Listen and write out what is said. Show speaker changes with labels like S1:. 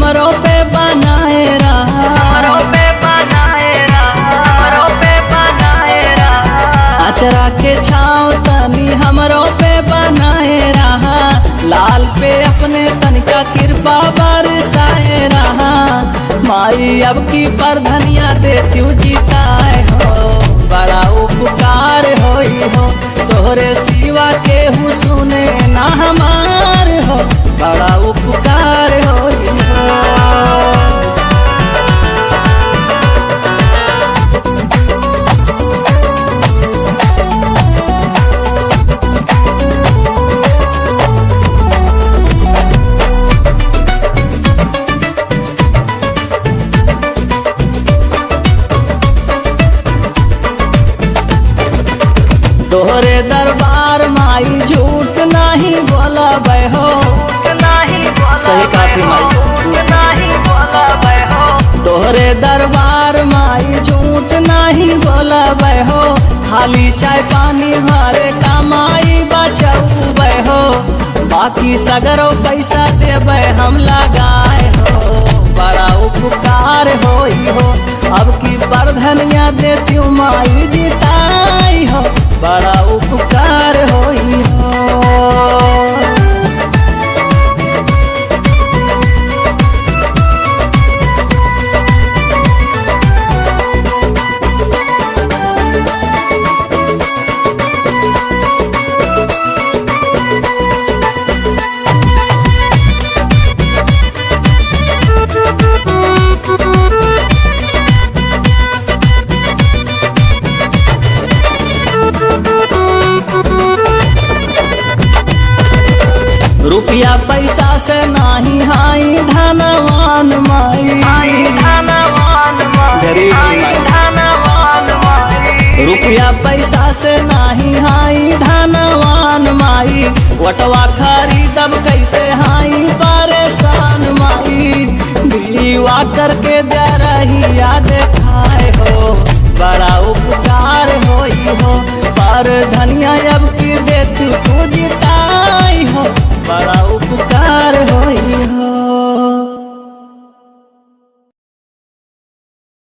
S1: हमरो पे बनाए रहा,
S2: हमरो पे बनाए रहा, हमरो पे बनाए रहा।
S1: अचरा के छाँव तनी हमरो पे बनाए रहा, लाल पे अपने तनिका कृपा बरसाए रहा। माई अब की पर धनिया देती जीताए हो, बड़ा उपकार होई हो, तोहरे सिवा केहू सुने ना हमार हो, बड़ा उपकार होई हो। तोहरे दरबार माई झूठ नहीं बोलबै हो,
S2: नहीं बोला
S1: सही काफी माई,
S2: नहीं बोला हो।
S1: तोहरे दरबार माई झूठ नहीं बोलबै हो, खाली चाय पानी भरे कमाई बचबै हो, बाकी सगरो पैसा देबै हम लगाए हो, बड़ा उपकार होई हो। अब की बरधनिया देती माई जिताई हो, बड़ा उपकार होई हो। रुपया पैसा से नाही हाई धनवान माई,
S2: धनवान
S1: गरीब माई,
S2: धनवान माई।
S1: रुपया पैसा से नाही हाई धनवान माई, वटवा खरीदब कैसे हाई परेशान माई।